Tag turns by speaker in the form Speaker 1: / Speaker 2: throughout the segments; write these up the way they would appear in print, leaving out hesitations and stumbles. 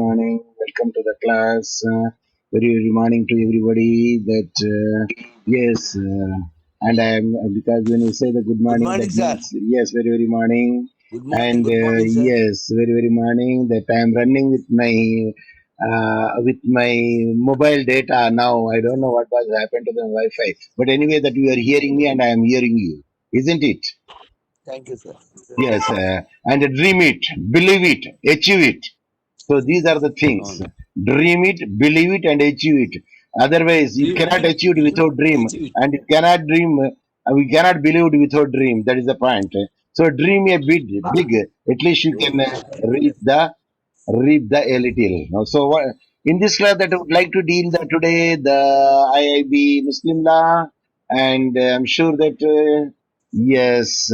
Speaker 1: morning. Welcome to the class. Very morning to everybody. That yes, and I am because when you say the good
Speaker 2: Good
Speaker 1: morning,
Speaker 2: morning,
Speaker 1: that
Speaker 2: sir.
Speaker 1: means yes, very morning.
Speaker 2: Good
Speaker 1: And
Speaker 2: morning, sir.
Speaker 1: yes, very morning. That I am running with my mobile data now. I don't know what was happened to the Wi-Fi, but anyway, that you are hearing me and I am hearing you, isn't it?
Speaker 2: Thank you, sir.
Speaker 1: Yes, and dream it, believe it, achieve it. So these are the things.
Speaker 2: On.
Speaker 1: Dream it, believe it, and achieve it. Otherwise, you cannot
Speaker 2: Dream,
Speaker 1: achieve it without dream,
Speaker 2: achieve it.
Speaker 1: and it cannot dream. We cannot believe it without dream. That is the point. So dream a bit big. At least you can reap the a little. So in this class, that I would like to deal the today the IIB Muslim law, and I'm sure that yes,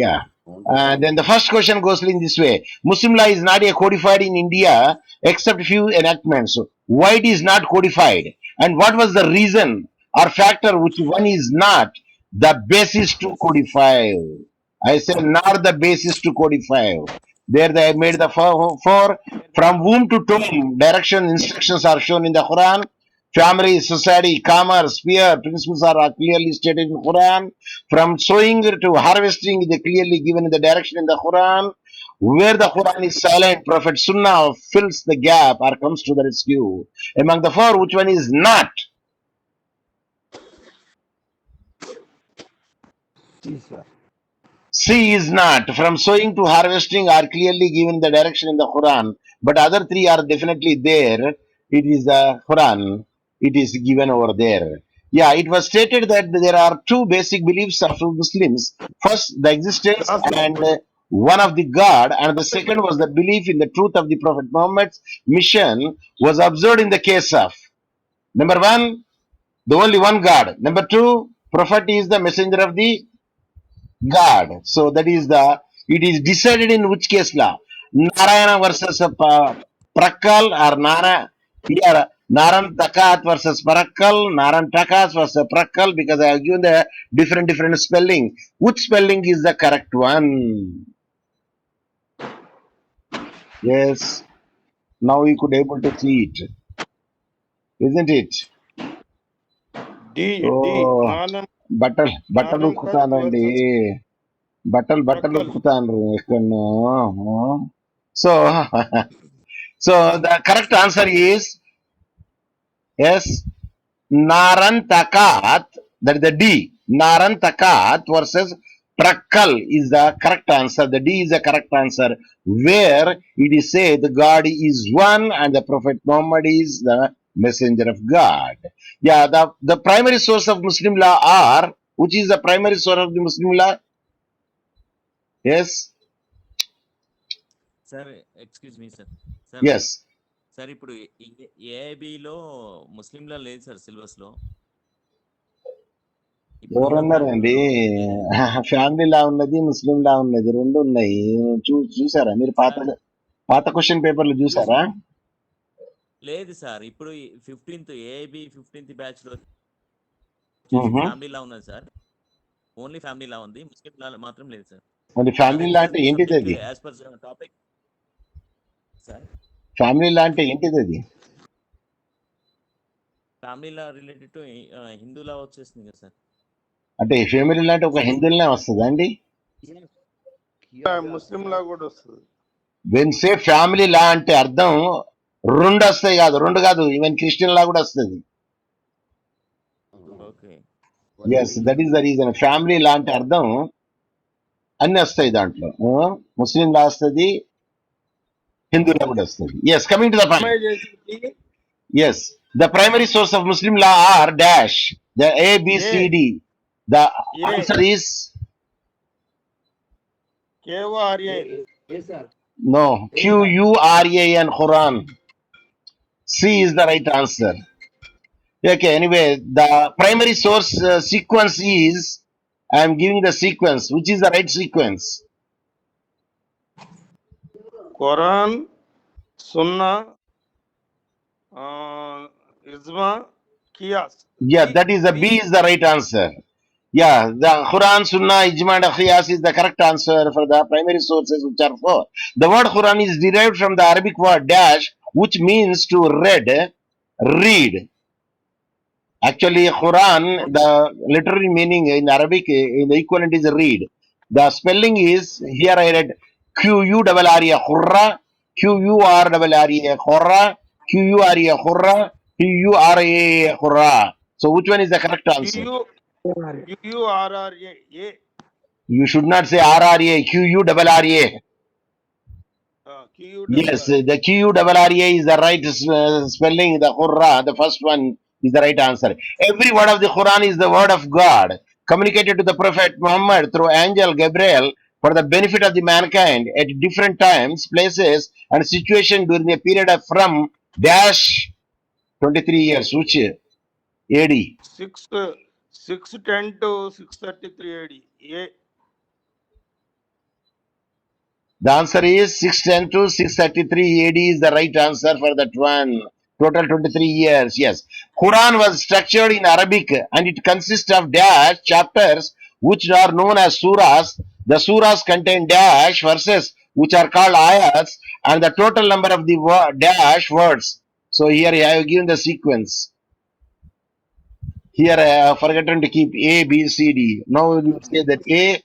Speaker 1: yeah. Then the first question goes in this way: Muslim law is not yet codified in India except few enactments. So why it is not codified, and what was the reason or factor which one is not the basis to codify? I said not the basis to codify. There they made the four from womb to tomb direction instructions are shown in the Quran. Family, society, commerce, fear, principles are clearly stated in Quran. From sowing to harvesting is clearly given in the direction in the Quran. Where the Quran is silent, Prophet Sunnah fills the gap or comes to the rescue. Among the four, which one is not?
Speaker 2: Yes, sir.
Speaker 1: C is not. From sowing to harvesting are clearly given the direction in the Quran, but other three are definitely there. It is the Quran. It is given over there. Yeah, it was stated that there are two basic beliefs of Muslims. First, the existence and one of the God, and the second was the belief in the truth of the Prophet Muhammad's mission was observed in the case of number one, the only one God. Number two, Prophet is the messenger of the God. So that is it is decided in which case law? Narayana versus Prakal or here Naran Takat versus Parakal, Naran Takas versus Prakal because I have given the different spelling. Which spelling is the correct one? Yes, now you could able to see it, isn't it?
Speaker 3: D
Speaker 1: Oh,
Speaker 3: Nanam
Speaker 1: బట్టలు
Speaker 3: Nanam Tak
Speaker 1: ఉతుకుతానండి
Speaker 3: versus
Speaker 1: బట్టలు
Speaker 3: Prakal.
Speaker 1: ఉతుకుతాను ఎక్కడో so so the correct answer is yes, Narantakat. That is the D. Narantakat versus Prakal is the correct answer. The D is the correct answer. Where it is said the God is one and the Prophet Muhammad is the messenger of God. Yeah, the primary source of Muslim law are, which is the primary source of the Muslim law? Yes,
Speaker 4: sir excuse me sir sir
Speaker 1: yes.
Speaker 4: Sir ఇప్పుడు ఏఐబిలో ముస్లింలో లేదు sir సిలబస్లో ఇప్పుడు ఉన్న
Speaker 1: ఎవరన్నారండి
Speaker 4: గ్రంథంలో
Speaker 1: family లా ఉన్నది ముస్లిం లా ఉన్నది రెండు ఉన్నాయి చూసారా మీరు
Speaker 4: సార్
Speaker 1: పాత క్వశ్చన్ పేపర్లు చూసారా
Speaker 4: లేదు సార్ ఇప్పుడు 15th ఏఐబి 15th బ్యాచ్ లో ఫ్యామిలీ లా ఉన్నది సార్ ఓన్లీ ఫ్యామిలీ లా ఉంది ముస్లిం లా మాత్రం లేదు సార్
Speaker 1: మరి ఫ్యామిలీ లా అంటే ఏంటిది అది
Speaker 4: as per topic sir
Speaker 1: family law అంటే ఏంటిది అది
Speaker 4: family law related to Hindu law వచ్చేసింది కదా సార్
Speaker 1: అంటే ఫ్యామిలీ లా అంటే ఒక హిందువులనే వస్తుందా అండి
Speaker 3: ముస్లిం లా కూడా వస్తుంది.
Speaker 1: వెన్ సే ఫ్యామిలీ లా అంటే అర్థం రెండు వస్తాయి కాదు రెండు కాదు ఈవెన్ క్రిస్టియన్ లా కూడా వస్తుంది
Speaker 4: okay
Speaker 1: yes that is the reason family law అంటే అర్థం అన్ని వస్తాయి దాంట్లో ముస్లిం లా వస్తుంది హిందూ లా కూడా వస్తుంది yes coming to the point is the primary source of Muslim law or dash the ABCD. The answer is
Speaker 3: KORAN.
Speaker 1: no. QURAN Quran. C is the right answer. Okay, anyway, the primary source sequence is I am giving the sequence. Which is the right sequence?
Speaker 3: Quran, Sunnah, Ijma, Qiyas.
Speaker 1: Yeah, that is the B is the right answer. Yeah, the Quran, Sunnah, Ijma, and Qiyas is the correct answer for the primary sources, which are four. The word Quran is derived from the Arabic word dash, which means to read. Actually, Quran, the literary meaning in Arabic, in the equivalent is read. The spelling is here I read Qurra, Qurra, Qurra, Qurra, Qurra, Qurra. So which one is the correct answer?
Speaker 3: QU QURRA.
Speaker 1: You should not say RRA, QURRA. Yes,
Speaker 3: QURRA.
Speaker 1: the QURRA is the right spelling. The Qurra, the first one, is the right answer. Every word of the Quran is the word of God, communicated to the Prophet Muhammad through angel Gabriel for the benefit of the mankind at different times, places, and situation during a period of from dash 23 years, which AD.
Speaker 3: 610 to 633 AD.
Speaker 1: The answer is 610 to 633 AD is the right answer for that one. Total 23 years. Yes. Quran was structured in Arabic and it consists of dash chapters which are known as surahs. The surahs contain dash verses which are called ayats and the total number of the dash words. So here I have given the sequence. Here I have forgotten to keep A, B, C, D. Now you say that A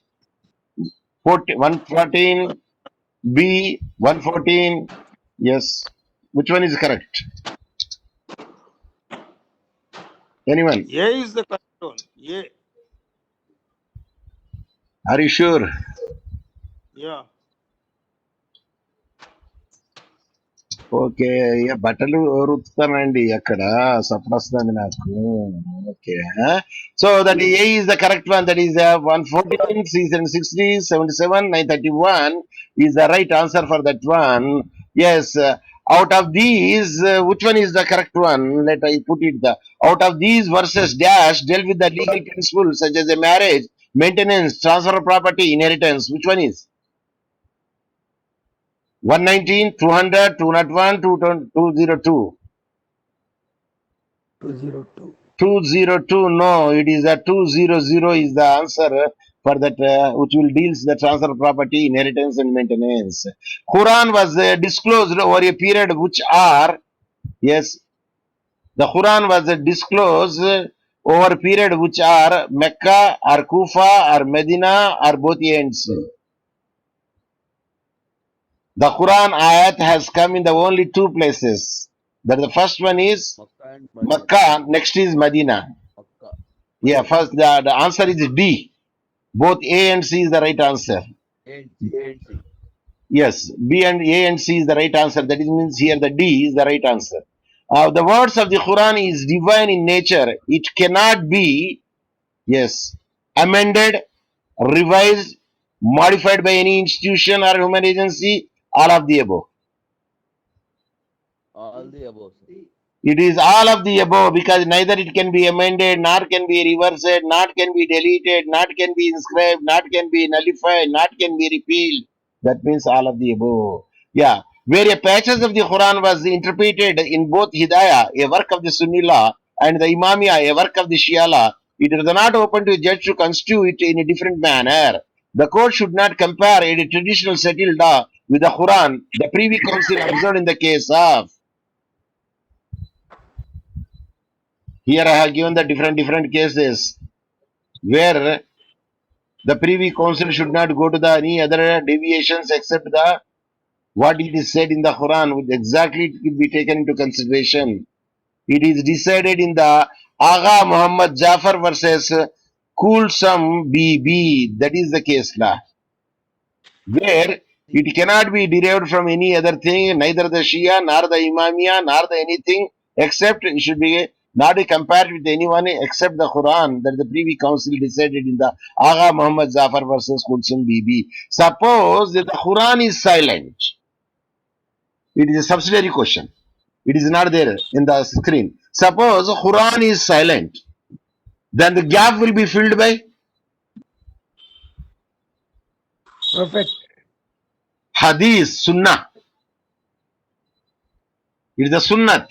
Speaker 1: 114, B 114. Yes. Which one is correct? Anyone?
Speaker 3: A is the correct one. A.
Speaker 1: Are you sure?
Speaker 3: Yeah.
Speaker 1: Okay ఇక బట్టలు ఉతుకుతానండి అక్కడ సపడొస్తుందండి నాకు okay so that A is the correct one that is 114 360 77 931 is the right answer for that one. Yes, out of these which one is the correct one? Let I put it the out of these verses dash dealt with the legal principles such as a marriage, maintenance, transfer of property, inheritance. Which one is 119, 200, 201, 202?
Speaker 2: 202.
Speaker 1: 202, no, it is a 200 is the answer for that which will deals the transfer of property, inheritance and maintenance. Quran was disclosed over a period which are, yes, the Quran was disclosed over a period which are Mecca or Kufa or Medina or both ends. The Quran ayat has come in the only two places. That the first one is
Speaker 4: Makkah and Medina.
Speaker 1: Makkah, next is Medina.
Speaker 4: Makkah.
Speaker 1: Yeah, first the answer is D. Both A and C is the right answer.
Speaker 4: A and C.
Speaker 1: Yes, B and A and C is the right answer. That means here the D is the right answer. The words of the Quran is divine in nature. It cannot be, yes, amended, revised, modified by any institution or human agency. All of the above.
Speaker 4: All the above, sir.
Speaker 1: It is all of the above because neither it can be amended, nor can be reversed, not can be deleted, not can be inscribed, not can be nullified, not can be repealed. That means all of the above. Yeah. Where a passage of the Quran was interpreted in both Hidayah, a work of the Sunni law, and the Imamiyah, a work of the Shia law, it is not open to a judge to construe it in a different manner. The court should not compare a traditional settled law with the Quran, the Privy Council observed in the case of. Here I have given the different cases where the Privy Council should not go to the any other deviations except the what it is said in the Quran, which exactly it will be taken into consideration. It is decided in the Agha Muhammad Jafar versus Kulsum BB. That is the case law, where it cannot be derived from any other thing, neither the Shia, nor the Imamiya, nor the anything, except it should be not be compared with anyone except the Quran that the Privy Council decided in the Agha Muhammad Zafar versus Kulsum Bibi. Suppose that the Quran is silent. It is a subsidiary question. It is not there in the screen. Suppose Quran is silent, then the gap will be filled by
Speaker 2: Prophet.
Speaker 1: Hadith, Sunnah. It is the Sunnat,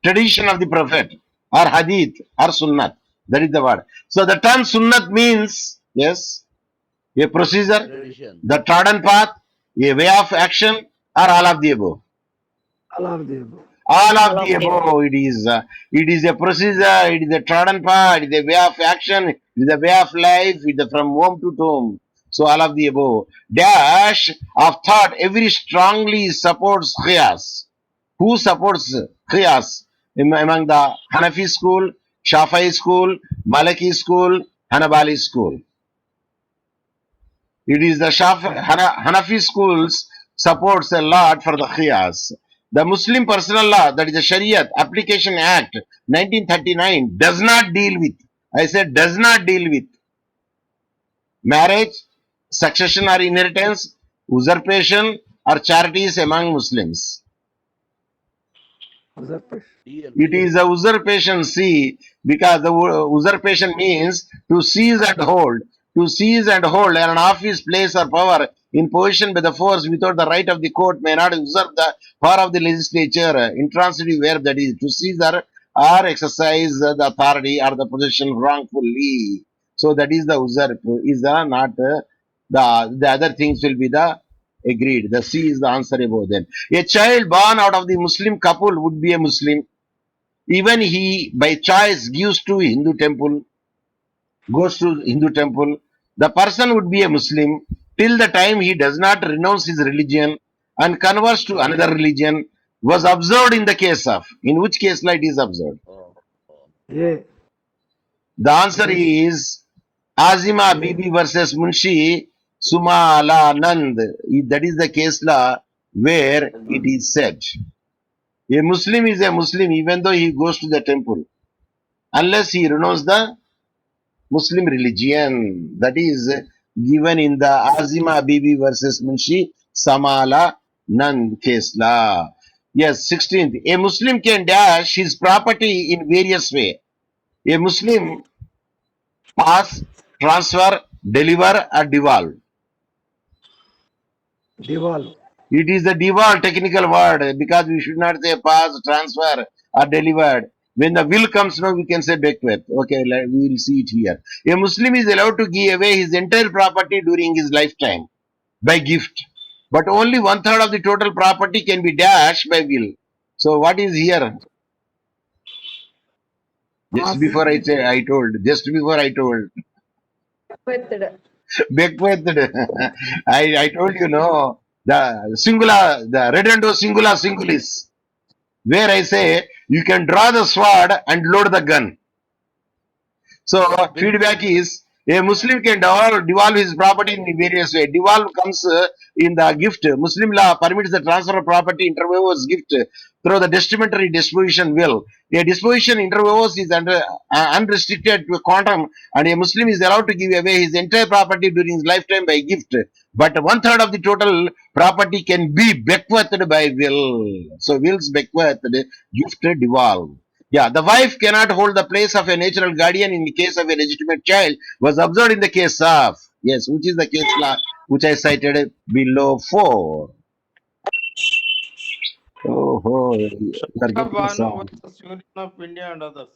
Speaker 1: tradition of the Prophet, or Hadith, or Sunnat. That is the word. So the term sunnat means, yes, a procedure,
Speaker 5: Tradition.
Speaker 1: the trodden path, a way of action, or all of the above.
Speaker 2: All of the above.
Speaker 1: All of the above. It is a procedure. It is a trodden path. It is a way of action. It is a way of life. It is from home to tomb. So all of the above. Dash of thought. Every strongly supports qiyas. Who supports qiyas? Among the Hanafi school, Shafi'i school, Maliki school, Hanabali school. It is the Hanafi schools supports a lot for the qiyas. The Muslim Personal Law, that is the Shariat Application Act 1939, does not deal with, I said does not deal with marriage, succession or inheritance, usurpation or charities among Muslims.
Speaker 2: Usurpation.
Speaker 1: It is a usurpation, see, because the usurpation means to seize and hold. To seize and hold an office, place, or power in possession by the force without the right of the court may not usurp the power of the legislature. Intransitive verb, that is to seize or exercise the authority or the possession wrongfully. So that is the usurp. Is the not the other things will be the agreed. The C is the answer above them. A child born out of the Muslim couple would be a Muslim. Even he by choice gives to Hindu temple, goes to Hindu temple, the person would be a Muslim till the time he does not renounce his religion and converts to another religion was observed in the case of. In which case law it is observed?
Speaker 2: A.
Speaker 1: The answer is Azima Bibi versus Munshi Sumala Nand. That is the case law where it is said. A Muslim is a Muslim even though he goes to the temple, unless he renounces the Muslim religion. That is given in the Azima Bibi versus Munshi Samala Nand case law. Yes, 16th. A Muslim can dash his property in various way. A Muslim pass, transfer, deliver, or devolve.
Speaker 2: Devolve.
Speaker 1: It is a devolve technical word because we should not say pass, transfer, or delivered. When the will comes now, we can say bequeath. Okay, we will see it here. A Muslim is allowed to give away his entire property during his lifetime by gift, but only 1/3 of the total property can be dashed by will. So what is here? Just before I say, I told. Just before I told. Bequeathed. I told you no. The singular, the redondo singular singulis, where I say you can draw the sword and load the gun. So feedback is a Muslim can devolve his property in various ways. Devolve comes in the gift. Muslim law permits the transfer of property inter vivos gift through the testamentary disposition will. A disposition inter vivos is unrestricted to a quantum, and a Muslim is allowed to give away his entire property during his lifetime by gift. But 1/3 of the total property can be bequeathed by will. So wills bequeathed, gift devolve. Yeah, the wife cannot hold the place of a natural guardian in the case of a legitimate child was observed in the case of, yes, which is the case law which I cited below 4. Oh, you are getting
Speaker 3: Banu
Speaker 1: some.
Speaker 3: versus Union of India and others.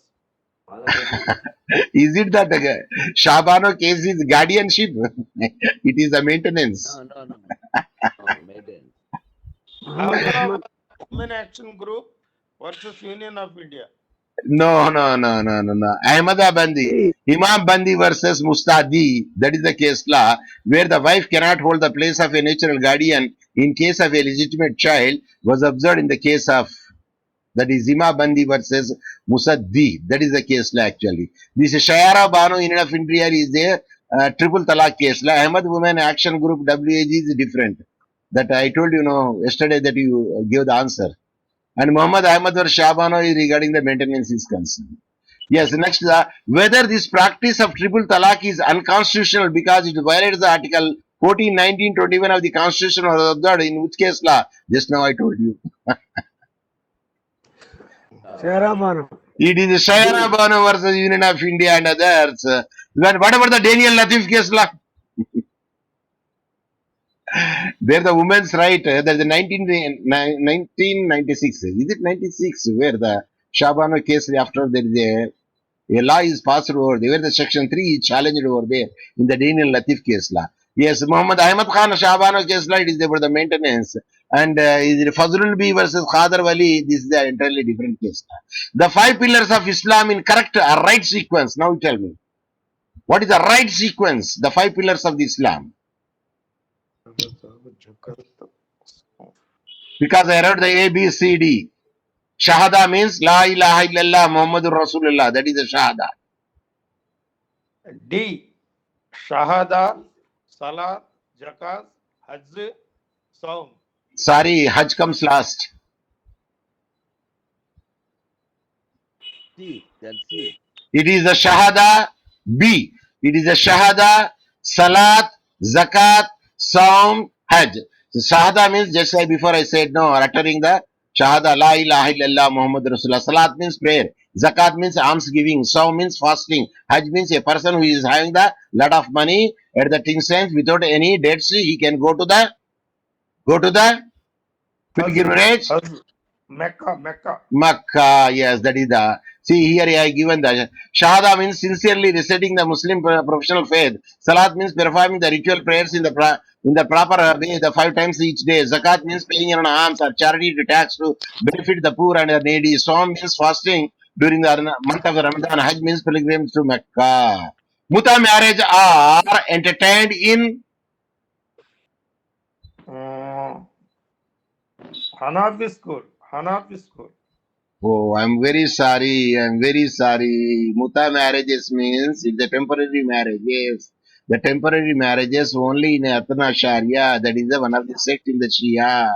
Speaker 1: Is it that Shabano case is guardianship? It is a maintenance.
Speaker 5: No. Maintenance.
Speaker 2: Muhammad
Speaker 3: Ahmedabad
Speaker 2: Ahmad.
Speaker 3: Women Action Group versus Union of India.
Speaker 1: No. Ahmadabandi.
Speaker 2: A.
Speaker 1: Imam Bandi versus Mustadi. That is the case law where the wife cannot hold the place of a natural guardian in case of a legitimate child was observed in the case of, that is Imam Bandi versus Musaddi. That is the case law actually. This Shayara Bano Union of India is a triple talaq case law. Ahmad Women Action Group WAG is different. That I told you yesterday that you gave the answer. And Muhammad Ahmad or Shabano is regarding the maintenance is concerned. Yes, next, whether this practice of triple talaq is unconstitutional because it violates the article 14, 19, 21 of the constitution or observed, in which case law, just now I told you.
Speaker 2: Sarah Banu.
Speaker 1: It is Shayara Bano versus Union of India and others. Then what about the Daniel Latif case law? There the women's right, there's the 1996, is it 96, where the Shabano case after there is a A law is passed over there. Where the section 3 is challenged over there in the Daniel Latif case law. Yes, Muhammad Ahmad Khan Shabano case law, it is about the maintenance. And is Fazlul B versus Khadar Wali, this is an entirely different case law. The 5 pillars of Islam in correct right sequence. Now tell me, what is the right sequence? The 5 pillars of the Islam. Because I read the A, B, C, D. Shahada means La ilaha illallah Muhammadur Rasulullah. That is the Shahada.
Speaker 3: D. Shahada, Salat, Zakat, Hajj, Saum.
Speaker 1: Sorry, Hajj comes last.
Speaker 5: C. Then C.
Speaker 1: It is the Shahada B. It is the Shahada, Salat, Zakat, Saum, Hajj. So Shahada means just like before I said no, uttering the Shahada, La ilaha illallah Muhammad Rasulullah. Salat means prayer. Zakat means alms giving. Saum means fasting. Hajj means a person who is having the lot of money at the times without any debts, he can go to the pilgrimage.
Speaker 3: Hajj. Mecca.
Speaker 1: Makkah, yes, that is the. See here, I have given the Shahada means sincerely reciting the Muslim professional faith. Salat means performing the ritual prayers in the proper way, the 5 times each day. Zakat means paying your alms or charity to tax to benefit the poor and the needy. Saum means fasting during the month of Ramadan. Hajj means pilgrimage to Mecca. Muta marriage are entertained in
Speaker 3: Hanafi school.
Speaker 1: Oh, I'm very sorry. Muta marriages means it's a temporary marriage. Yes. The temporary marriages only in Athna Sharia. That is the one of the sect in the Shia.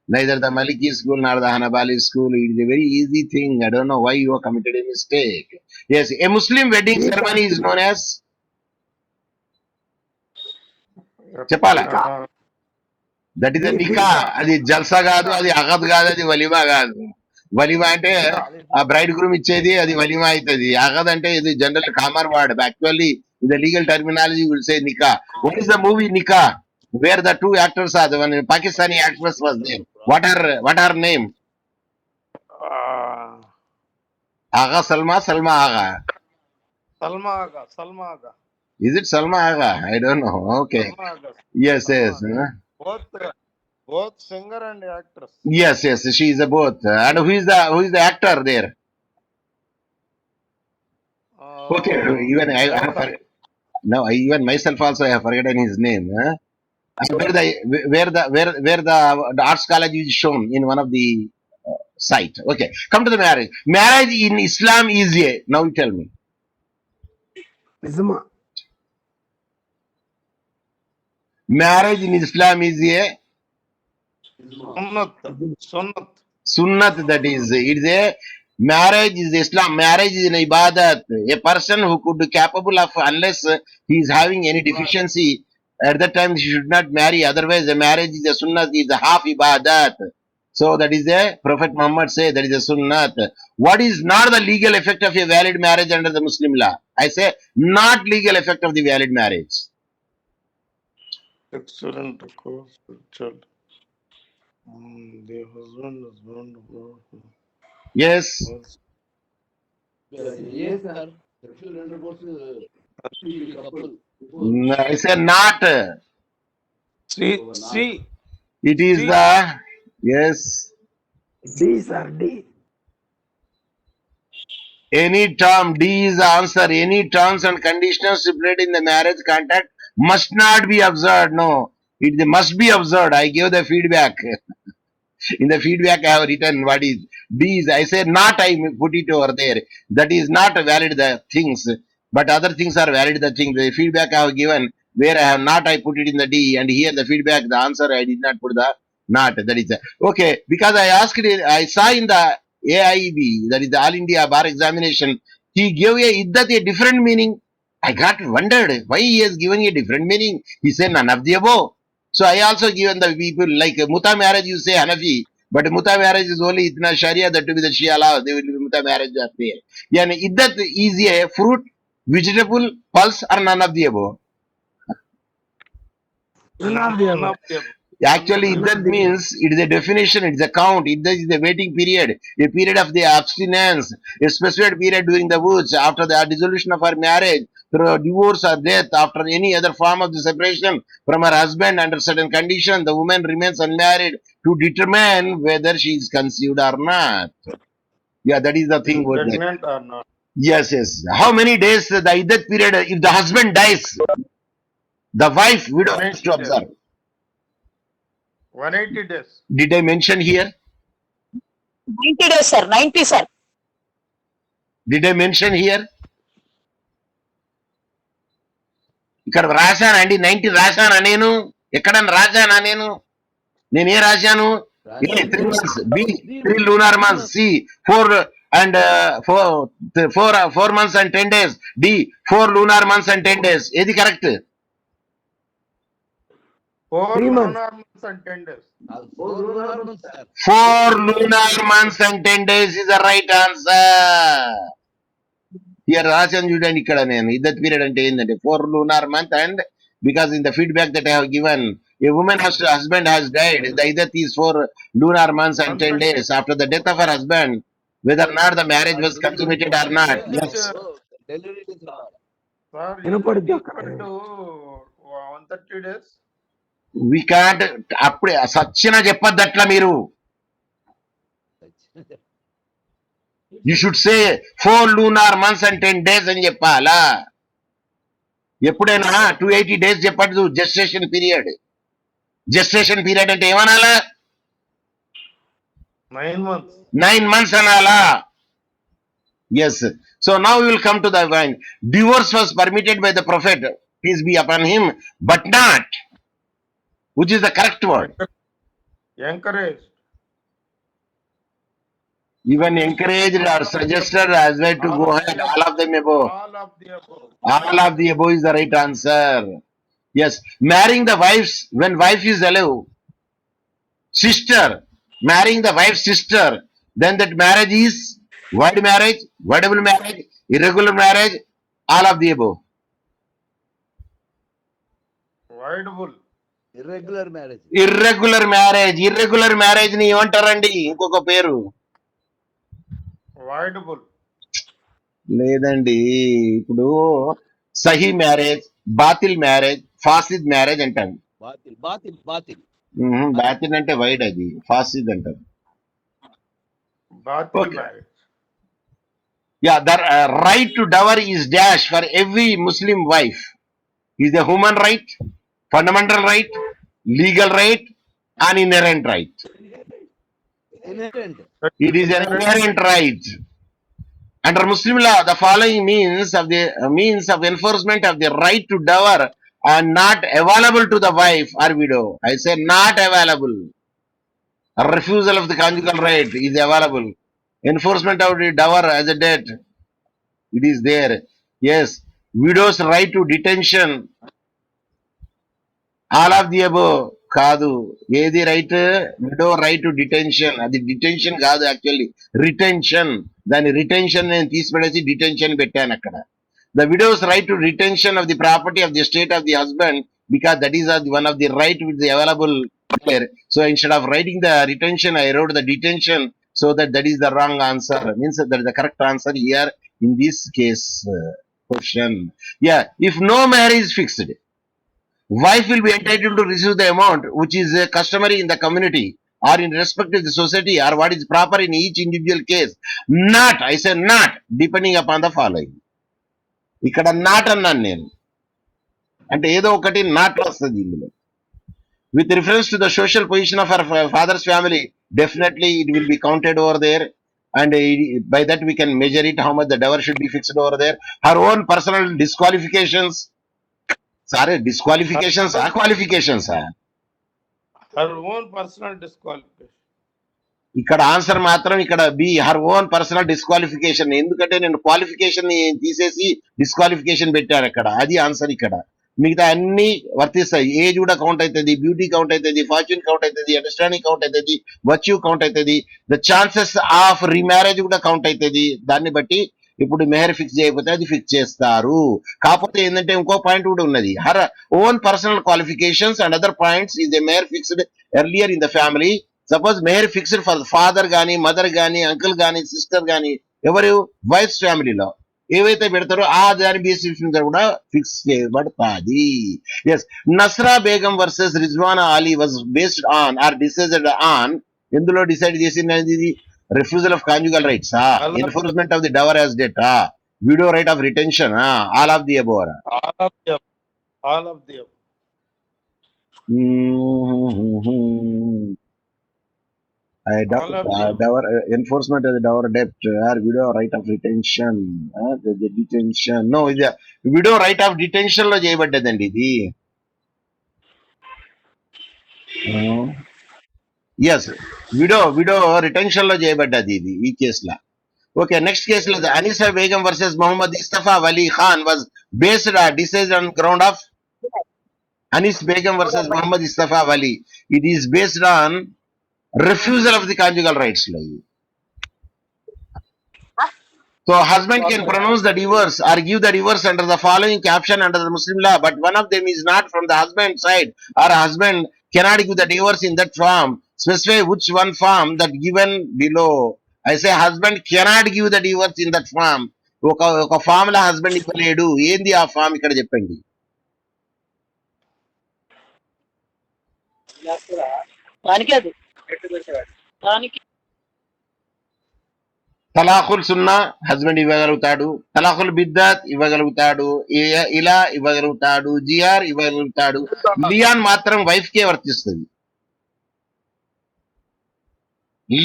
Speaker 1: Neither the Maliki school nor the Hanabali school. It is a very easy thing. I don't know why you have committed a mistake. Yes, a Muslim wedding ceremony is known as Chapala. That is a nikah. Adi jalsa కాదు, అది అగద్ కాదు, అది వలిమా కాదు. వలిమా అంటే ఆ braid groom ఇచ్చేది అది వలిమా అవుతుంది. అగద్ అంటే ఇది general common word. Actually, in the legal terminology, we will say nikah. What is the movie Nikah? Where the 2 actors are, the one Pakistani actress was there. What her name? Agha Salma Agha.
Speaker 3: Salma Aga.
Speaker 1: Is it Salma Agha? I don't know. Okay.
Speaker 3: Salma Aga.
Speaker 1: Yes.
Speaker 3: Both singer and actress.
Speaker 1: Yes. She is a both. And who is the actor there? Okay. Even I have now even myself also I have forgotten his name. Huh? Where the arts college is shown in one of the site. Okay. Come to the marriage. Marriage in Islam is a. Now you tell me.
Speaker 2: నిజమా?
Speaker 1: Marriage in Islam is a sunnat. That is, it is a marriage is Islam. Marriage is an ibadat. A person who could be capable of, unless he is having any deficiency, at that time he should not marry. Otherwise, the marriage is a sunnat, is a half ibadat. So that is a Prophet Muhammad say that is a sunnat. What is not the legal effect of a valid marriage under the Muslim law? I say not legal effect of the valid marriage.
Speaker 3: Excellent course, child. The husband is bound to
Speaker 1: Yes.
Speaker 5: Yes, sir. Sexual intercourse couple.
Speaker 1: I say not.
Speaker 3: C.
Speaker 1: It is the yes.
Speaker 2: D sir D.
Speaker 1: Any term, D is the answer. Any terms and conditions stipulated in the marriage contract must not be observed. No, it must be observed. I gave the feedback. In the feedback, I have written what is D is. I said not. I put it over there. That is not valid. The things, but other things are valid. The things. The feedback I have given where I have not. I put it in the D, and here the feedback, the answer I did not put the not. That is okay because I asked it. I saw in the AIB, that is the All India Bar Examination. He gave a different meaning. I got wondered why he has given a different meaning. He said none of the above. So I also given the people like Muta marriage, you say Hanafi, but Muta marriage is only Itna Sharia, that to be the Shia law, they will be Muta marriage are there. Yani iddat is a fruit, vegetable, pulse or none of the above.
Speaker 2: None of the above.
Speaker 1: Actually, that means it is a definition, it is a count, it is the waiting period, a period of the abstinence, a specified period during the woods, after the dissolution of her marriage, through divorce or death, after any other form of the separation from her husband under certain condition, the woman remains unmarried to determine whether she is conceived or not. Yeah, that is the thing over there.
Speaker 3: Pregnant or not?
Speaker 1: Yes, yes. How many days the iddat period, if the husband dies, the wife, widow has to
Speaker 3: 180 days.
Speaker 1: observe.
Speaker 3: 180 days.
Speaker 1: Did I mention here?
Speaker 6: 90 days, sir. 90, sir.
Speaker 1: Did I mention here? ఇక్కడ రాశానండి 90 రాశానా నేను ఎక్కడన్నా రాశానా నేను A రాశాను A 3 months B 3 lunar months C 4 and 4 months and 10 days D 4 lunar months and 10 days ఏది correct
Speaker 3: 4
Speaker 2: 3 months.
Speaker 3: lunar months and 10 days.
Speaker 5: 4 lunar months, sir.
Speaker 1: 4 lunar months and 10 days is the right answer. Here రాశాను చూడండి ఇక్కడ నేను iddat period అంటే ఏంటంటే 4 lunar month and because in the feedback that I have given a woman husband has died the iddat is 4 lunar months and 10 days after the death of her husband whether or not the marriage was consummated or not. Yes.
Speaker 5: Delivery days రావాలి.
Speaker 3: Sir,
Speaker 2: వినపడుద్ది
Speaker 3: is
Speaker 2: అక్కడ.
Speaker 3: equal to 130 days.
Speaker 1: We can't అప్పుడే సచ్చిన చెప్పొద్దు అట్లా మీరు you should say 4 lunar months and 10 days అని చెప్పాలా ఎప్పుడైనా 280 days చెప్పద్దు జెస్టేషన్ పీరియడ్ అంటే ఏమనాలా
Speaker 3: 9 months.
Speaker 1: 9 months అనాలా yes so now will come to the point divorce was permitted by the prophet peace be upon him but not which is the correct word
Speaker 3: Encouraged.
Speaker 1: even encouraged or suggested as well to go ahead all of them above.
Speaker 3: All of the above.
Speaker 1: All of the above is the right answer. Yes, marrying the wives when wife is alive, sister, marrying the wife's sister, then that marriage is void marriage, voidable marriage, irregular marriage, all of the above.
Speaker 3: Voidable.
Speaker 5: Irregular marriage.
Speaker 1: Irregular marriage ని ఏమంటారండి ఇంకొక పేరు
Speaker 3: Voidable.
Speaker 1: లేదండి ఇప్పుడు Sahih marriage బాతిల్ marriage ఫాసిద్ marriage అంటారు
Speaker 5: బాతిల్
Speaker 1: బాతిల్ అంటే wide అది ఫాసిద్ అంటారు
Speaker 3: Batil
Speaker 1: Okay.
Speaker 3: marriage.
Speaker 1: Yeah the right to dower is dash for every Muslim wife is the human right fundamental right legal right and inherent right
Speaker 5: inherent.
Speaker 1: It is an inherent right. Under Muslim law, the following means of enforcement of the right to dower are not available to the wife or widow. I say not available. A refusal of the conjugal right is available. Enforcement of the dower as a debt, it is there. Yes, widow's right to detention. All of the above. కాదు ఏది right widow right to detention అది detention కాదు actually retention దాని retention నేను తీసిపడేసి detention పెట్టాను అక్కడ the widows right to retention of the property of the state of the husband because that is one of the right with the available so instead of writing the retention I wrote the detention so that is the wrong answer means that is the correct answer here in this case question. Yeah, if no marriage is fixed, wife will be entitled to receive the amount which is customary in the community or in respect of the society or what is proper in each individual case. Not, I say not, depending upon the following. ఇక్కడ not అన్నాను నేను అంటే ఏదో ఒకటి not వస్తుంది ఇందులో with reference to the social position of her father's family definitely it will be counted over there and by that we can measure it how much the dower should be fixed over there. Her own personal disqualifications. Sorry, disqualifications are qualifications.
Speaker 3: Her own personal disqualification.
Speaker 1: ఇక్కడ answer మాత్రం ఇక్కడ be her own personal disqualification ఎందుకంటే నేను qualification ని తీసేసి disqualification పెట్టాను అక్కడ అది ఆన్సర్ ఇక్కడ మిగతా అన్ని వర్తిస్తాయి ఏజ్ కూడా కౌంట్ అవుతుంది బ్యూటీ కౌంట్ అవుతుంది ఫార్చ్యూన్ కౌంట్ అవుతుంది అండర్స్టాండింగ్ కౌంట్ అవుతుంది వర్చ్యూ కౌంట్ అవుతుంది ద ఛాన్సెస్ ఆఫ్ రీమ్యారేజ్ కూడా కౌంట్ అవుతుంది దాన్ని బట్టి ఇప్పుడు మెహర్ ఫిక్స్ చేయకపోతే అది ఫిక్స్ చేస్తారు. కాకపోతే ఏంటంటే ఇంకో పాయింట్ కూడా ఉన్నది. Her own personal qualifications and other points is a mehr fixed earlier in the family. Suppose mehr fixed for father గానీ, మదర్ గానీ, అంకుల్ గానీ, సిస్టర్ గానీ, ఎవరు వైఫ్స్ ఫ్యామిలీలో ఏవైతే పెడతారో ఆ దాని బేసిస్ మీద కూడా ఫిక్స్ చేయబడతాది. Yes, Nasra Begum versus Rizwana Ali was based on or decided on, ఎందులో డిసైడ్ చేసింది ఇది? Refusal of conjugal rights,
Speaker 3: All of
Speaker 1: enforcement of the dower as debt, widow right of retention, all of the above.
Speaker 3: all of the above. All of the above. All of the above.
Speaker 1: Dower enforcement of the dower debt or widow right of retention, the detention. No, ఇది widow right of detention లో చేయబడ్డదండి ఇది. Yes, widow retention లో చేయబడ్డది ఇది ఈ కేసులో. Okay, next కేసులో Anisa Begum versus Mohammad Istafa Wali Khan was based decide on ground of Anis Begum versus Mohammad Istafa Wali. It is based on refusal of the conjugal rights law. So husband can pronounce the divorce or give the divorce under the following caption under the Muslim law, but one of them is not from the husband side, or husband cannot give the divorce in that form. Specify which one form that given below. I say husband cannot give the divorce in that form. ఒక form లో husband ఇవ్వలేడు. ఏంది ఆ form ఇక్కడ చెప్పండి.
Speaker 6: దానికి అది దానికి
Speaker 1: తలాఖుల్ సున్నా హస్బెండ్ ఇవ్వగలుగుతాడు, తలాఖుల్ బిద్దాత్ ఇవ్వగలుగుతాడు, ఇలా ఇవ్వగలుగుతాడు, జిఆర్ ఇవ్వగలుగుతాడు. లియాన్ మాత్రం వైఫ్ కే వర్తిస్తుంది.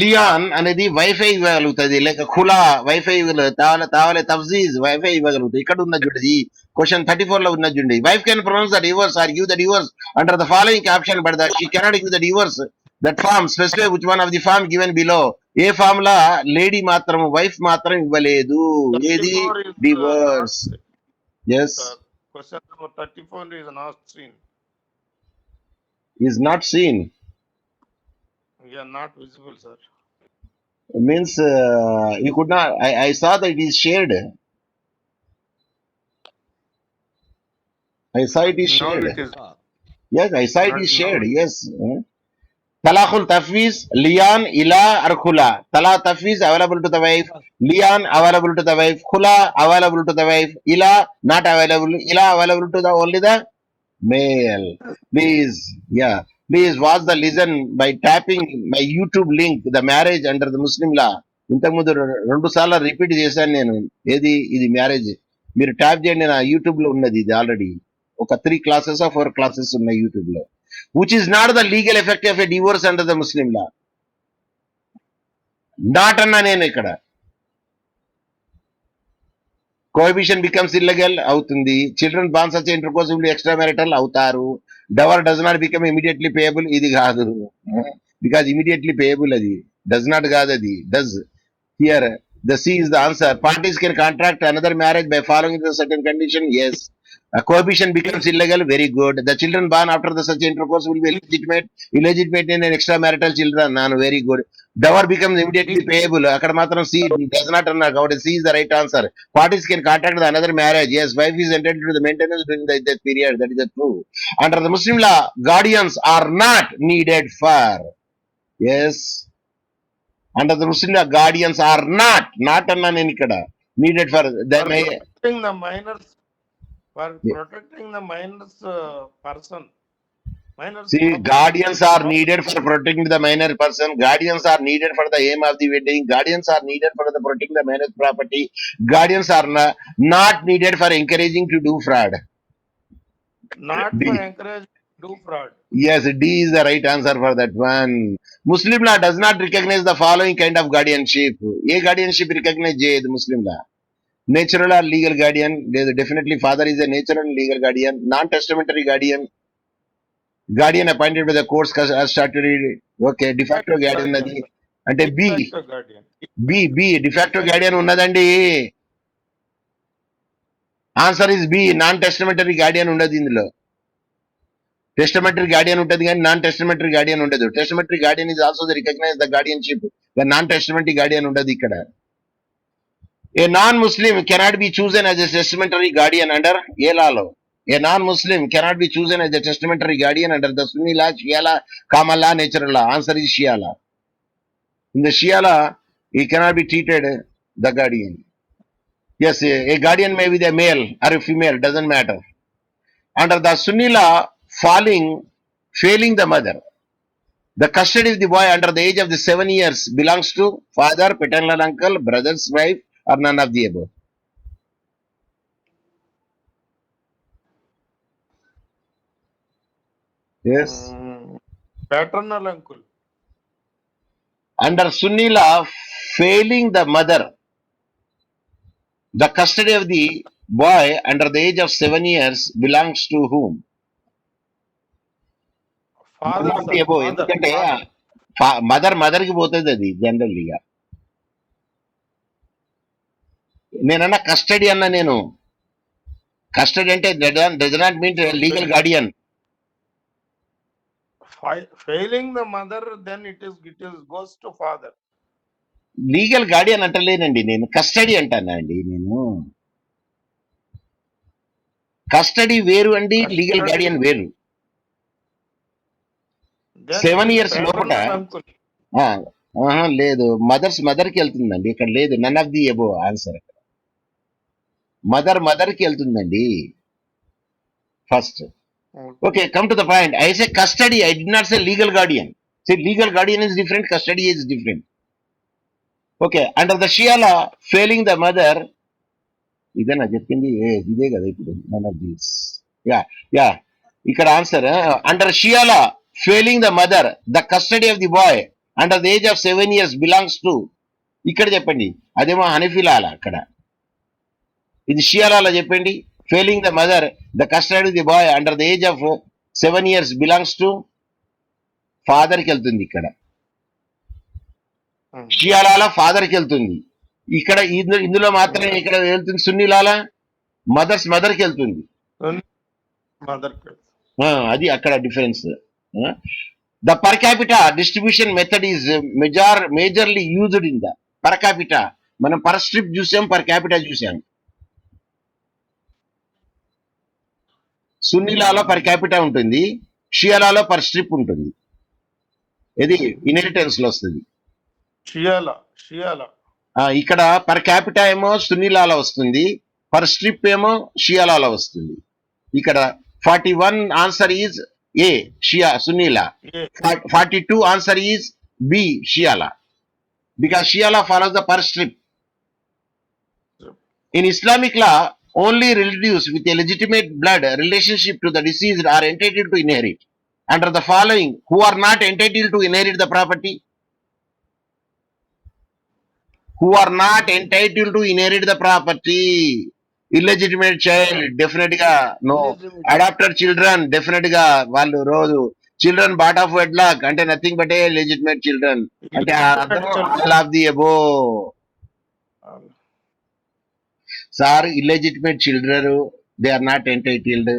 Speaker 1: లియాన్ అనేది వైఫై ఇవ్వగలుగుతుంది, లేక ఖులా వైఫై తావలే తఫ్జీజ్ వైఫై ఇవ్వగలుగుతుంది. ఇక్కడ ఉన్న చూడండి, క్వశ్చన్ 34 లో ఉన్న చూడండి. Wife can pronounce the divorce or give the divorce under the following option, but she cannot give the divorce that form. Specify which one of the form given below. ఏ form లా lady మాత్రం, wife మాత్రం ఇవ్వలేదు. ఏది?
Speaker 3: 34 is
Speaker 1: divorce. Yes,
Speaker 3: question number 34 is not seen.
Speaker 1: Is not seen
Speaker 3: Yeah, not visible, sir.
Speaker 1: means you could not. I saw that it is shared. I saw it is
Speaker 3: Now
Speaker 1: shared.
Speaker 3: it is
Speaker 1: Yes, I saw it
Speaker 3: not
Speaker 1: is
Speaker 3: now.
Speaker 1: shared. Yes. Talaqul tafwiz, liyan, ila, or khula. Talaq tafwiz available to the wife. Liyan available to the wife. Khula available to the wife. Ila not available. Ila available to the only the male. Please, yeah. Please watch the listen by tapping my YouTube link, the marriage under the Muslim law. ఇంతకుముందు 2 సార్లు repeat చేశాను నేను. ఏది? ఇది marriage. మీరు tap చేయండి, నా YouTube లో ఉన్నది ఇది. ఆల్రెడీ ఒక 3 క్లాసెస్ 4 క్లాసెస్ ఉన్నాయి యూట్యూబ్ లో. Which is not the legal effect of a divorce under the Muslim law. Not అన్నా నేను ఇక్కడ. కోహిబిషన్ బికమ్స్ ఇల్లీగల్ అవుతుంది. Children born such intercourse extra marital అవుతారు. Dower does not become immediately payable. ఇది కాదు, because immediately payable అది does not కాదు, అది does. Here the C is the answer. Parties can contract another marriage by following the certain condition. Yes. Cohabitation becomes illegal. Very good. The children born after the such intercourse will be illegitimate. Illegitimate in an extramarital children. None. Very good. Dower becomes immediately payable. అక్కడ మాత్రం C does not అన్నా కాబట్టి C is the right answer. Parties can contract another marriage. Yes. Wife is entitled to the maintenance during the death period. That is the true. Under the Muslim law, guardians are not needed for. Yes. Under the Muslim law, guardians are not అన్నా నేను ఇక్కడ needed for.
Speaker 3: for protecting the minors, for protecting the minors person. Minors.
Speaker 1: See, guardians are needed for protecting the minor person. Guardians are needed for the aim of the wedding. Guardians are needed for the protecting the minor's property. Guardians are not needed for encouraging to do fraud.
Speaker 3: Not
Speaker 1: D.
Speaker 3: for encourage do fraud.
Speaker 1: Yes, D is the right answer for that one. Muslim law does not recognize the following kind of guardianship. A guardianship recognized the Muslim law. Natural or legal guardian. Definitely father is a natural and legal guardian. Non-testamentary guardian. Guardian appointed by the courts as statutory. Okay, de facto guardian ఉన్నది అంటే B.
Speaker 3: De facto guardian.
Speaker 1: B de facto guardian ఉన్నదండి. Answer is B. Non testamentary guardian ఉండదు ఇందులో. టెస్టమెంటరీ Guardian ఉంటుంది కానీ non testamentary guardian ఉండదు. Testamentary guardian is also recognise the guardianship. Non testamentary guardian ఉండదు ఇక్కడ. A non-Muslim cannot be chosen as a testamentary guardian under A Lalo A non-Muslim cannot be chosen as a testamentary guardian under the Sunni law, Shia law, common law, natural law. Answer is Shia law. In the Shia law, he cannot be treated the guardian. Yes, a guardian may be the male or a female, doesn't matter. Under the Sunni law, failing the mother, the custody of the boy under the age of the 7 years belongs to father, paternal uncle, brother's wife, or none of the above. Yes.
Speaker 3: Paternal uncle.
Speaker 1: Under Sunni law, failing the mother, the custody of the boy under the age of 7 years belongs to whom?
Speaker 3: Father,
Speaker 1: None of
Speaker 3: sir.
Speaker 1: the above.
Speaker 3: Father.
Speaker 1: ఎందుకంటే
Speaker 3: Father.
Speaker 1: Mother కి పోతుంది అది జనరల్లీగా. నేనన్నా custody అన్న నేను. Custody అంటే does not mean legal guardian.
Speaker 3: Failing the mother, then it goes to father.
Speaker 1: Legal guardian అంటలేనండి నేను, కస్టడీ అంటానా అండి నేను. కస్టడీ వేరు అండి, లీగల్
Speaker 3: Custody.
Speaker 1: గార్డియన్ వేరు.
Speaker 3: Then
Speaker 1: 7
Speaker 3: it is
Speaker 1: years లోపల
Speaker 3: paternal uncle.
Speaker 1: లేదు, మదర్ కి వెళ్తుందండి, ఇక్కడ లేదు. None of the above answer. Mother కి వెళ్తుందండి first. Okay, come to the point. I say custody, I did not say legal guardian. Say legal guardian is different, custody is different. Okay, under the Shia law failing the mother, ఇదేనా చెప్పింది? ఇదే కదా ఇప్పుడు. None of these. Yeah ఇక్కడ answer. Under Shia law failing the mother, the custody of the boy under the age of 7 years belongs to, ఇక్కడ చెప్పండి. అదేమో హనఫీలాలా, అక్కడ ఇది షియాలాలో చెప్పండి. Failing the mother, the custody of the boy under the age of 7 years belongs to father కి వెళ్తుంది. ఇక్కడ షియాలాలా father కి వెళ్తుంది. ఇక్కడ ఇందులో మాత్రమే ఇక్కడ వెళ్తుంది సున్నీలాలా మదర్ కి వెళ్తుంది.
Speaker 3: Mother.
Speaker 1: అది అక్కడ difference. The per capita distribution method is majorly used in the per capita. మనం పర్ స్ట్రిప్ చూసాం, పర్ క్యాపిటా చూసాం. సున్నీలాలో పర్ క్యాపిటా ఉంటుంది, షియాలాలో పర్ స్ట్రిప్ ఉంటుంది. ఇది ఇన్హెరిటెన్స్ లో వస్తుంది.
Speaker 3: Shiala.
Speaker 1: ఇక్కడ పర్ క్యాపిటా ఏమో సున్నీలాలో వస్తుంది, పర్ స్ట్రిప్ ఏమో షియాలాలో వస్తుంది. ఇక్కడ 41 answer is A Sunni law, 42 answer is B Shia law, because Shia law follows the per stirpes. In Islamic law, only relatives with a legitimate blood relationship to the deceased are entitled to inherit. Under the following, who are not entitled to inherit the property? Who are not entitled to inherit the property? Illegitimate child, definitely no. Adopted children, definitely వాళ్ళు రోజు. Children bought of wedlock అంటే nothing but a legitimate children. అంటే all of the above. Sir, illegitimate children, they are not entitled.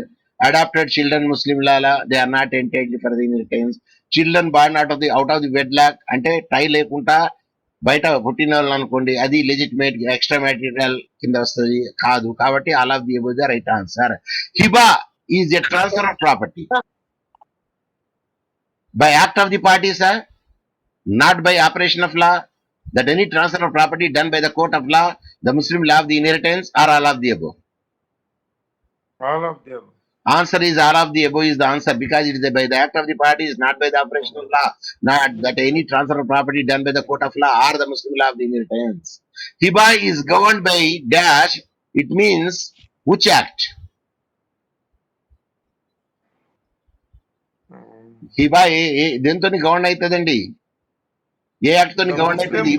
Speaker 1: Adopted children, Muslim lala, they are not entitled for the inheritance. Children born out of the wedlock, అంటే టై లేకుండా బయట పుట్టిన వాళ్ళు అనుకోండి, అది legitimate extra మ్యాటీరియల్ కింద వస్తుంది కాదు. కాబట్టి all of the above the right answer. హిబా is a transfer of property by act of the party, sir, not by operation of law. That any transfer of property done by the court of law, the Muslim law of the inheritance, or all of the above?
Speaker 3: All of them.
Speaker 1: Answer is all of the above is the answer, because it is by the act of the parties, not by the operation of law. Not that any transfer of property done by the court of law or the Muslim law of the inheritance. Hiba is governed by dash. It means which act? హిబా దేంతో govern అవుతుందండి? ఏ act తోని govern అవుతుంది?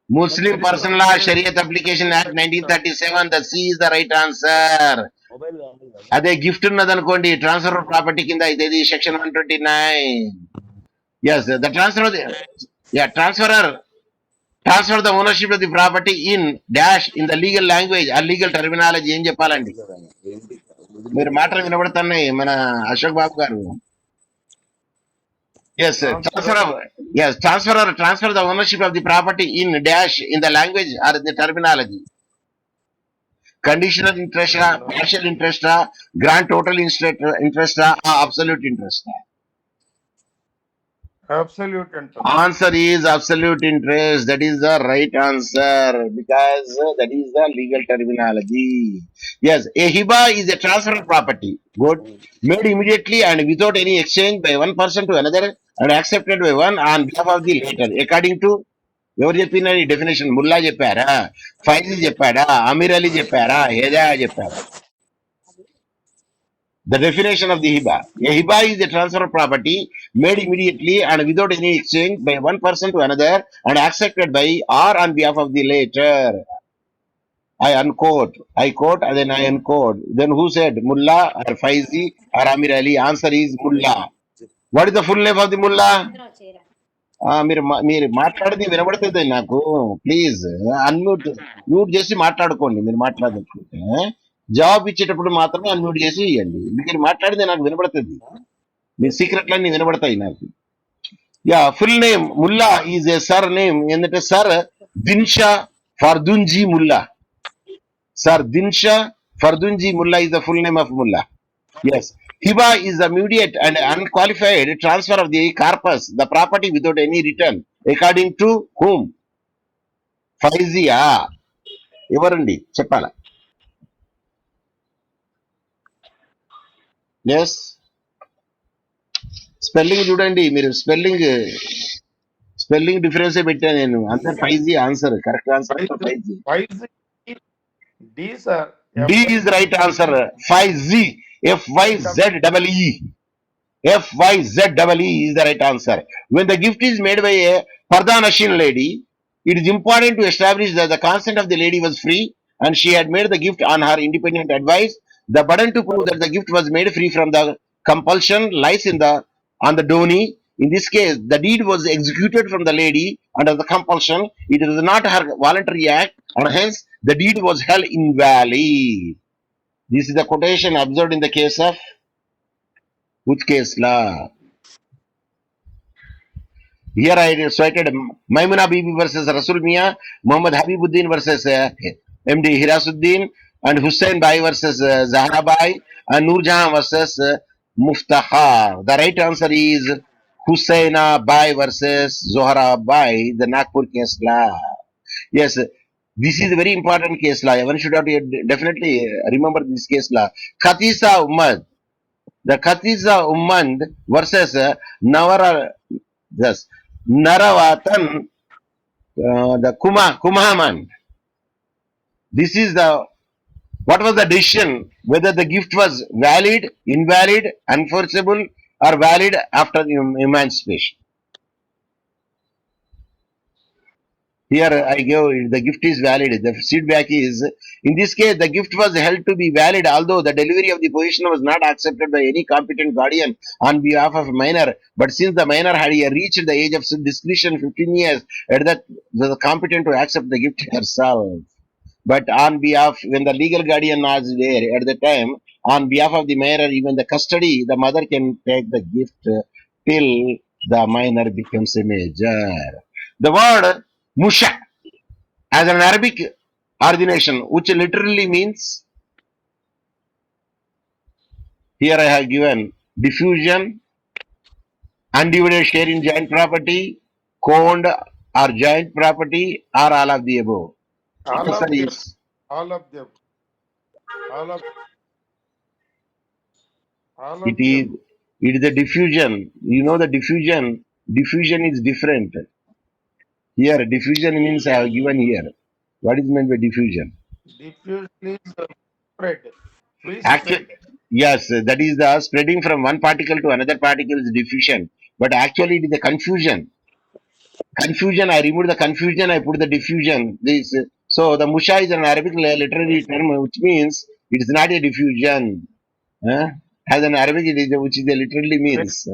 Speaker 1: Muslim personal law Shariat application act 1937. The C is the right answer. అదే gift ఉన్నది అనుకోండి, transfer of property కింద అయితే section 129. Yes, the transfer the ownership of the property in dash in the legal language ఆ legal terminology ఏం చెప్పాలండి? మీరు మాటలు వినబడుతున్నాయి మన అశోక్ బాబు గారు. Yes, transfer the ownership of the property in dash in the language or in the terminology. Conditional interest, partial interest, grand total interest, absolute interest.
Speaker 3: Absolute interest.
Speaker 1: Answer is absolute interest. That is the right answer because that is the legal terminology. Yes, a hiba is a transfer of property. Good. Made immediately and without any exchange by one person to another and accepted by one on behalf of the later. According to ఎవరు చెప్పిన ఈ definition Mullah చెప్పారా ఫైజీ చెప్పాడా అమీర్ అలీ చెప్పారా హేదాయా చెప్పారా the definition of the hiba. A hiba is a transfer of property made immediately and without any exchange by one person to another and accepted by or on behalf of the later. I unquote. I quote and then I unquote. Then who said Mullah or Faizi or Amir Ali? Answer is Mullah. What is the full name of the Mullah? మీరు మాట్లాడేది వినబడుతుంది నాకు please unmute mute చేసి మాట్లాడుకోండి మీరు మాట్లాడుకుంటే జవాబు ఇచ్చేటప్పుడు మాత్రమే అన్మ్యూట్ చేసి ఇవ్వండి మీరు మాట్లాడితే నాకు వినబడుతుంది మీ సీక్రెట్లన్నీ వినబడతాయి నాకు yeah full name Mulla is a surname ఏంటంటే sir Dinshah Fardunji Mulla sir Dinshah Fardunji Mulla is the full name of Mulla yes hiba is the immediate and unqualified transfer of the corpus the property without any return according to whom ఫైజియా ఎవరండి చెప్పాలా yes spelling చూడండి మీరు spelling difference పెట్టా నేను అంతే Fyzee answer correct answer Fyzee
Speaker 3: D, sir.
Speaker 1: D is right answer Fyzee FYZEE FYZEE is the right answer. When the gift is made by a Pardhanashin lady, it is important to establish that the consent of the lady was free and she had made the gift on her independent advice. The burden to prove that the gift was made free from the compulsion lies on the donee. In this case, the deed was executed from the lady under the compulsion. It was not her voluntary act, and hence the deed was held invalid. This is the quotation observed in the case of which case law? Here I cited Maimuna Bibi versus Rasul Mia, Muhammad Habibuddin versus MD Hirasuddin, and Hussein Bai versus Zahra Bai, and Noor Jahan versus Muftahar. The right answer is Husseina Bai versus Zohra Bai, the Nagpur case law. Yes, this is a very important case law. One should have definitely remember this case law. Khatisa Ummad. The Khatisa Ummad versus Naravatan, the Kumahaman. This is what was the decision? Whether the gift was valid, invalid, enforceable, or valid after emancipation. Here I give the gift is valid. The feedback is in this case the gift was held to be valid although the delivery of the possession was not accepted by any competent guardian on behalf of a minor. But since the minor had reached the age of discretion 15 years, at that was competent to accept the gift herself. But on behalf when the legal guardian was there at the time, on behalf of the minor, even the custody, the mother can take the gift till the minor becomes a major. The word Musha as an Arabic origination, which literally means, here I have given diffusion, undivided share in joint property, co-owned or joint property, or all of the above.
Speaker 3: All of
Speaker 1: Answer
Speaker 3: them.
Speaker 1: is
Speaker 3: All of them. All of
Speaker 1: it is the diffusion. You know the diffusion. Diffusion is different. Here diffusion means I have given here. What is meant by diffusion?
Speaker 3: diffusion is spread. Free
Speaker 1: Actually,
Speaker 3: spread.
Speaker 1: yes, that is the spreading from one particle to another particle is diffusion. But actually, it is the confusion. Confusion. I removed the confusion. I put the diffusion. This so the musha is an Arabic literary term, which means it is not a diffusion. As an Arabic, it is which is literally means.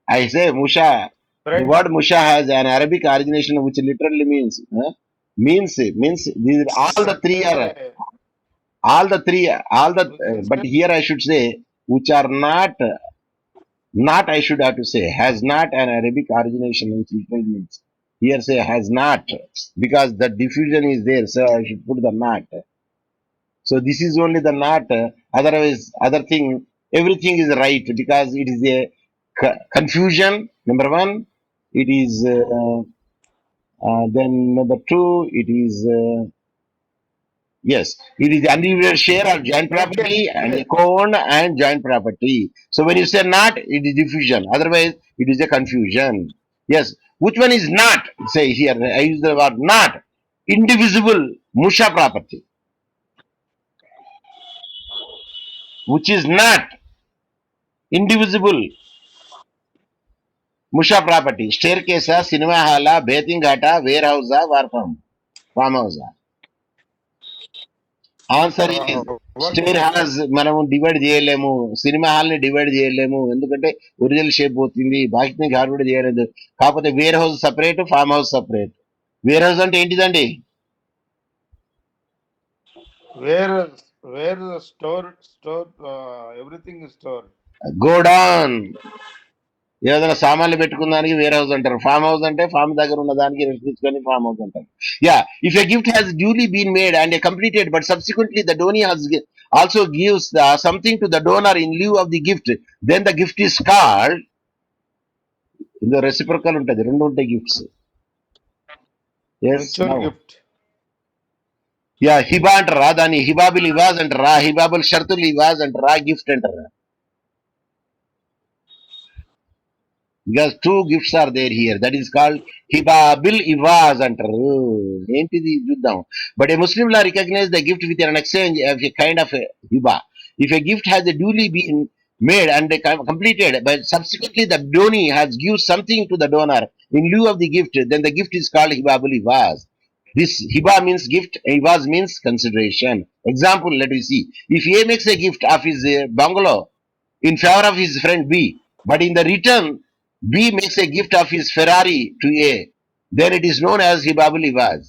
Speaker 1: I say musha. The
Speaker 3: Spread.
Speaker 1: word musha has an Arabic origination, which literally means means these are all the three are all the but here I should say which are not Not, I should have to say, has not an Arabic origination, which literally means. Here say has not, because the diffusion is there, so I should put the not. So this is only the not, otherwise, other thing, everything is right, because it is a confusion, number one. It is, then number two, it is, yes, it is the undivided share of joint property and a co-owned and joint property. So when you say not, it is diffusion. Otherwise, it is a confusion. Yes. Which one is not? Say here, I use the word not. Indivisible Musha property. Which is not indivisible Musha property. Staircase, cinema hall, bathing ghata, warehouse, war farmhouse. Answer is
Speaker 3: What
Speaker 1: stair halls మనము divide చేయలేము, cinema hall ని divide చేయలేము, ఎందుకంటే original shape పోతుంది, బాకీ ఘాట్ కూడా చేయలేదు. కాకపోతే warehouse separate, farmhouse separate. Warehouse అంటే ఏంటిదండి?
Speaker 3: where the store everything is stored.
Speaker 1: Godown, ఏదైనా సామాన్లు పెట్టుకున్నానికి వేర్ హౌస్ అంటారు. ఫార్మ్ హౌస్ అంటే ఫార్మ్ దగ్గర ఉన్న దానికి రెస్ట్ తీసుకొని ఫార్మ్ హౌస్ అంటారు. Yeah, if a gift has duly been made and completed but subsequently the donee has also gives something to the donor in lieu of the gift, then the gift is called, ఇందులో రెసిప్రకల్ ఉంటది, రెండు ఉంటాయి gifts.
Speaker 3: Mutual gift.
Speaker 1: Yeah, Hiba అంటారా, దాన్ని హిబాబుల్ ఇవాజ్ అంటారా, హిబాబుల్ షర్తుల్ ఇవాజ్ అంటారా, gift అంటారా? Because two gifts are there here. That is called Hibabil Ivaz అంటారు. ఏంటిది చూద్దాం. But a Muslim law recognizes the gift with an exchange of a kind of a hiba. If a gift has a duly been made and completed, but subsequently the donee has given something to the donor in lieu of the gift, then the gift is called Hibabil Ivaz. This hiba means gift, Ivaz means consideration. Example, let us see. If A makes a gift of his bungalow in favor of his friend B, but in the return B makes a gift of his Ferrari to A, then it is known as Hibabul Ivaz.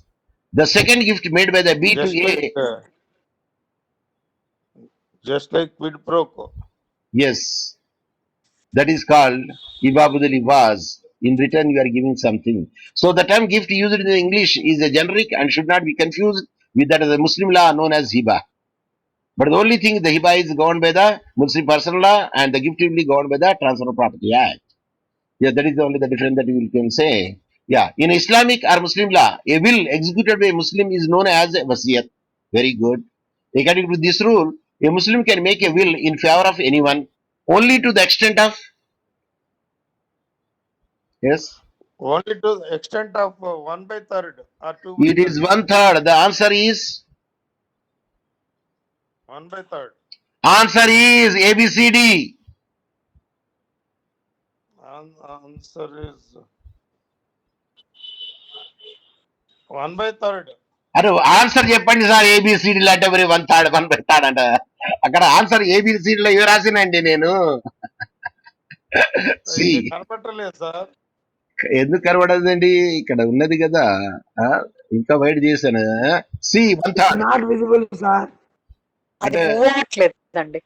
Speaker 1: The second gift made by the B to
Speaker 3: Just like quid pro quo.
Speaker 1: yes, that is called Hibabul Ivaz. In return, you are giving something. So the term gift used in English is a generic and should not be confused with that of the Muslim law known as hiba. But the only thing, the hiba is governed by the Muslim personal law and the gift will be governed by the Transfer of Property Act. Yeah, that is only the difference that you can say. Yeah, in Islamic or Muslim law, a will executed by a Muslim is known as a wasiyat. Very good. According to this rule, a Muslim can make a will in favor of anyone only to the extent of, yes,
Speaker 3: Only to the extent of 1/3 or 2/3.
Speaker 1: it is 1/3. The answer is
Speaker 3: 1/3.
Speaker 1: answer is ABCD.
Speaker 3: Answer is 1/3.
Speaker 1: అరే answer చెప్పండి sir, A B C D అంటే మరి 1/3 1/3 అంట. అక్కడ answer A B C D లో ఇవి రాసినండి నేను. C
Speaker 3: ఇది కనపట్టలేదు సార్.
Speaker 1: ఎందుకు కనబడదండి, ఇక్కడ ఉన్నది కదా, ఇంకా వైట్ చేశాను. C 1/3
Speaker 2: not visible sir.
Speaker 6: అది మూవ్ అవ్వట్లేదండి.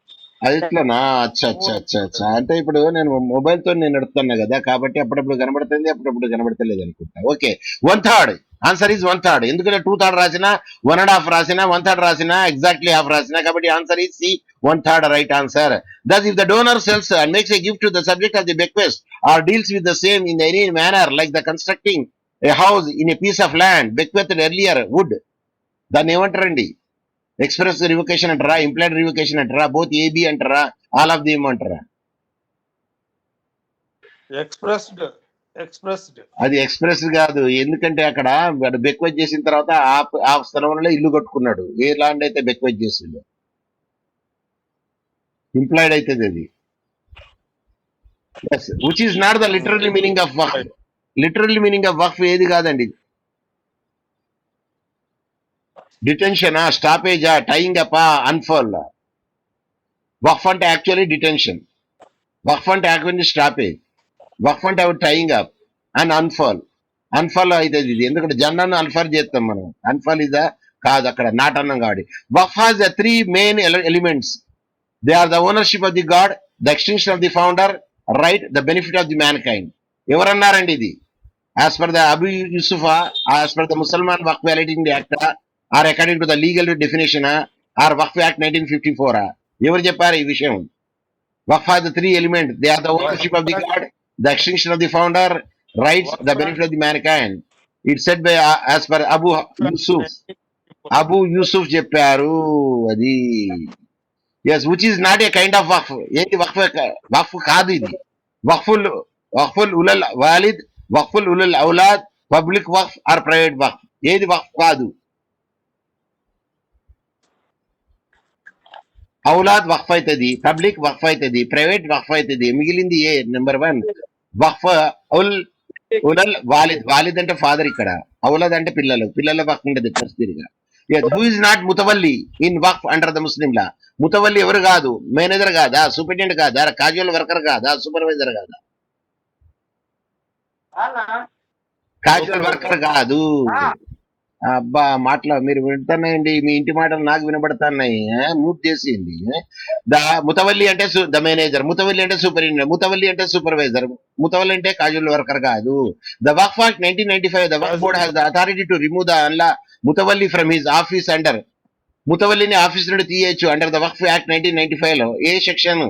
Speaker 1: అది ఇట్లానా? అచ్చా అచ్చా అచ్చా అచ్చా. అంటే ఇప్పుడు నేను మొబైల్ తో నేను నడుపుతున్నా కదా, కాబట్టి అప్పుడప్పుడు కనబడుతుంది, అప్పుడప్పుడు కనబడతలేదు అనుకుంటా. Okay, 1/3 answer is 1/3. ఎందుకంటే 2/3 రాసినా, 1.5 రాసినా, 1/3 రాసినా, ఎగ్జాక్ట్లీ హాఫ్ రాసినా, కాబట్టి answer is C 1/3 right answer. Thus, if the donor sells and makes a gift to the subject of the bequest or deals with the same in any manner, like the constructing a house in a piece of land bequeathed earlier would, దాన్ని ఏమంటారండి? Express revocation అంటారా, implied revocation అంటారా, both AB అంటారా, all of the అంటారా?
Speaker 3: Expressed.
Speaker 1: అది express కాదు, ఎందుకంటే అక్కడ వాడు బెక్వెట్ చేసిన తర్వాత ఆ స్థలంలో ఇల్లు కట్టుకున్నాడు. ఏ ల్యాండ్ అయితే బెక్వెట్ చేసిండు, ఇంప్లాయిడ్ అవుతుంది అది. Which is not the literal meaning of వక్ఫ్. లిటరల్ మీనింగ్ ఆఫ్ వక్ఫ్ ఏది కాదండి. డిటెన్షనా, స్టాపేజా, టైయింగ్ అప్, అన్ఫాల్. వక్ఫ్ అంటే యాక్చువల్లీ డిటెన్షన్, వక్ఫ్ అంటే యాక్చువల్లీ స్టాపేజ్, వక్ఫ్ అంటే అవి టైయింగ్ అప్ అండ్ అన్ఫాల్. అన్ఫాల్ అవుతుంది ఇది, ఎందుకంటే జన్నాను అన్ఫాల్ చేస్తాం మనం. అన్ఫాల్ ఇదా కాదు, అక్కడ నాట్ అన్నాం కాబట్టి. వక్ఫ్ has the 3 main elements. They are the ownership of the God, the extinction of the founder, right the benefit of the mankind. ఎవరన్నారండి ఇది? As per the Abu Yusufa, as per the Musliman Waqf Validating Act, or according to the legal definition, or Waqf Act 1954, ఎవరు చెప్పారు ఈ విషయం? Waqf are the three elements. They are the ownership of the God, the extinction of the founder, rights, the benefit of the mankind. It's said by as per Abu Yusuf. Abu Yusuf చెప్పారు అది. Yes, which is not a kind of waqf. ఏంటి వక్ఫ్? వక్ఫ్ కాదు ఇది. వక్ఫుల్ ఉలల్ వాలిద్, వక్ఫుల్ ఉలల్ ఔలాద్, public Waqf or private వక్ఫ్. ఏది వక్ఫ్ కాదు. ఔలాద్ వక్ఫ్ అవుతుంది, public వక్ఫ్ అవుతుంది, private వక్ఫ్ అవుతుంది. మిగిలింది ఏ? నెంబర్ 1 వక్ఫ్ ఉలల్ వాలిద్. వాలిద్ అంటే ఫాదర్ ఇక్కడ, ఔలాద్ అంటే పిల్లల వక్ఫ్ ఉండదు పరిస్థితిగా. హూ ఇస్ నాట్ ముతవల్లి ఇన్ వక్ఫ్ అండర్ ద ముస్లిం లా. ముతవల్లి ఎవరు కాదు? మేనేజర్ కాదా? సూపరింటెండెంట్ కాదా? కాజువల్ వర్కర్ కాదా? సూపర్వైజర్ కాదా? కాజువల్ వర్కర్ కాదు. అబ్బా మీరు వింటున్నాయండి, మీ ఇంటి మాటలు నాకు వినబడుతున్నాయి. మూట్ చేసింది. ద ముతవల్లి అంటే ద మేనేజర్, ముతవల్లి అంటే సూపరింటెండెంట్, ముతవల్లి అంటే సూపర్వైజర్, ముతవల్లి అంటే కాజువల్ వర్కర్ కాదు. ద వక్ఫ్ యాక్ట్ 1995, ద వక్ఫ్ board has the authority to remove the అన్లా ముతవల్లి ఫ్రమ్ హిజ్ ఆఫీస్ అండర్. ముతవల్లిని ఆఫీస్ నుండి తీయచ్చు అండర్ ద వక్ఫ్ యాక్ట్ 1995 లో. ఏ section?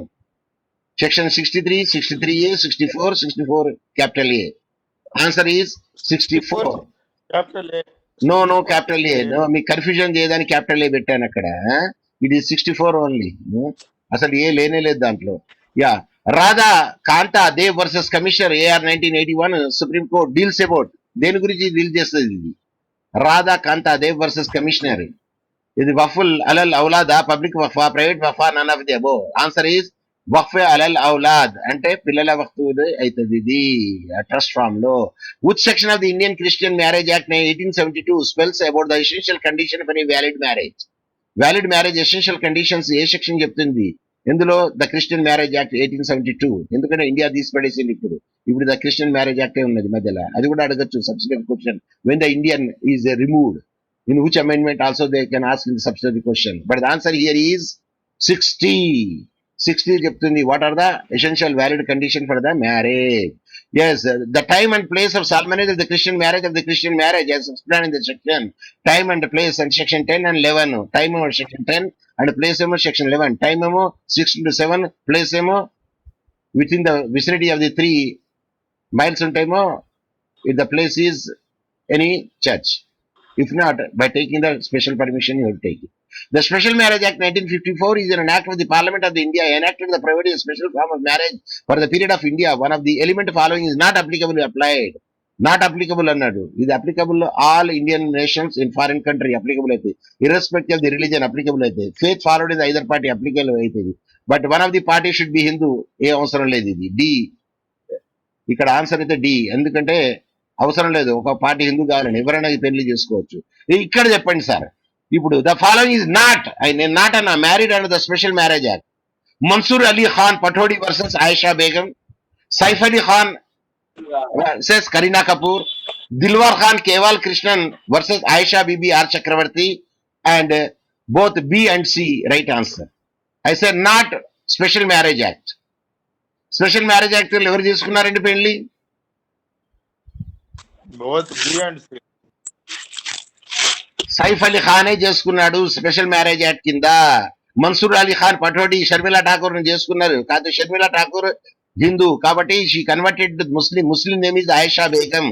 Speaker 1: Section 63, 63A, 64, 64 capital A. Answer is 64.
Speaker 3: Capital A.
Speaker 1: No capital A. No, మీకు కన్ఫ్యూజన్ చేయడానికి క్యాపిటల్ ఏ పెట్టాను అక్కడ. It is 64 only. అసలు ఏ లేనే లేదు దాంట్లో. Yeah, Radha Kanta Dev versus commissioner AR 1981 supreme court deals about. దేని గురించి డీల్ చేస్తుంది ఇది? Radha Kanta Dev versus commissioner. ఇది వఫుల్ అలల్ ఔలాదా, పబ్లిక్ వఫా, ప్రైవేట్ వఫా, none of the above. Answer is వక్ఫ్ అలల్ ఔలాద్, అంటే పిల్లల వక్ఫ్ అవుతుంది ఇది ట్రస్ట్ ఫామ్ లో. Which section of the Indian Christian marriage act 1872 spells about the essential condition for a valid marriage? Valid marriage essential conditions A section చెప్తుంది? ఎందులో? The Christian marriage act 1872. ఎందుకంటే ఇండియా తీసి పడేసింది ఇప్పుడు ద క్రిస్టియన్ మ్యారేజ్ యాక్టే ఉన్నది మధ్యలో. అది కూడా అడగచ్చు subsidiary question. When the Indian is removed, in which amendment also they can ask in the subsidiary question. But the answer here is 60. 60 చెప్తుంది. What are the essential valid condition for the marriage? Yes, the time and place of solemnity of the Christian marriage as explained in the section. Time and place and section 10 and 11. Time over section 10 and place over section 11. Time over 6 to 7, place over within the vicinity of the 3 miles on time if the place is any church. If not, by taking the special permission, you will take it. The Special Marriage Act 1954 is an act of the Parliament of the India enacted the providing a special form of marriage for the period of India. One of the element following is not applicable applied. Not applicable అన్నాడు. ఇది applicable all Indian nations in foreign country applicable అయితే, irrespective of the religion applicable అయితే, faith followed in the either party applicable అవుతుంది. But one of the party should be Hindu. ఏ అవసరం లేదు. ఇది D. ఇక్కడ answer అయితే D. ఎందుకంటే అవసరం లేదు, ఒక పార్టీ హిందూ కావాలని ఎవరైనా పెళ్లి చేసుకోవచ్చు. ఇక్కడ చెప్పండి సార్. ఇప్పుడు ద ఫాలోయింగ్ ఇస్ నాట్, నేను నాట్ అన్న, married under the special marriage act. Mansur Ali Khan Pataudi versus Ayesha Begum, Saif Ali Khan versus Kareena Kapoor, Dilwar Khan Kewal Krishnan versus Ayesha Bibi R Chakravarti, and both B and C right answer. I say not special marriage act. Special marriage act ఎవరు చేసుకున్నారండి పెళ్లి?
Speaker 3: Both B and C.
Speaker 1: Saif Ali ఖానే చేసుకున్నాడు special marriage act కింద. మన్సూర్ అలీ ఖాన్ పఠోడి షర్మిలా ఠాకూర్ ని చేసుకున్నారు. కాదు, షర్మిలా ఠాకూర్ హిందూ కాబట్టి she converted Muslim name is Ayesha Begum.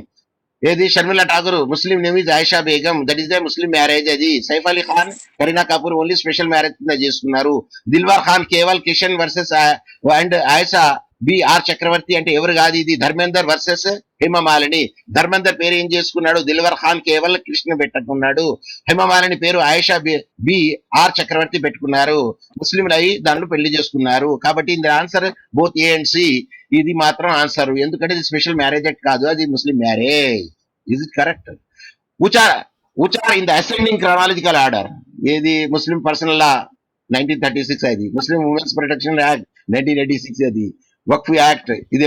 Speaker 1: ఏది? Sharmila Thakur Muslim name is Ayesha Begum. That is the Muslim marriage. అది Saif Ali Khan Kareena Kapoor only special marriage కింద చేసుకున్నారు. Dilwar Khan Kewal Kishan versus and Ayesha B R Chakravarti అంటే ఎవరు కాదు, ఇది ధర్మేందర్ వర్సెస్ హేమమాలిని. ధర్మేందర్ పేరు ఏం చేసుకున్నాడు? దిల్వర్ ఖాన్ కేవల్ కృష్ణ పెట్టుకున్నాడు. హేమమాలిని పేరు ఆయిషా బి ఆర్ చక్రవర్తి పెట్టుకున్నారు. ముస్లింలు అయి దానిలో పెళ్లి చేసుకున్నారు. కాబట్టి ఇది answer both A and C. ఇది మాత్రం ఆన్సర్, ఎందుకంటే ఇది స్పెషల్ మ్యారేజ్ యాక్ట్ కాదు, అది Muslim marriage. Is it correct? Which are in the ascending chronological order. ఏది? ముస్లిం పర్సనల్ లా 1936 అది, ముస్లిం ఉమెన్స్ ప్రొటెక్షన్ యాక్ట్ 1986 అది, వక్ఫ్ యాక్ట్ ఇది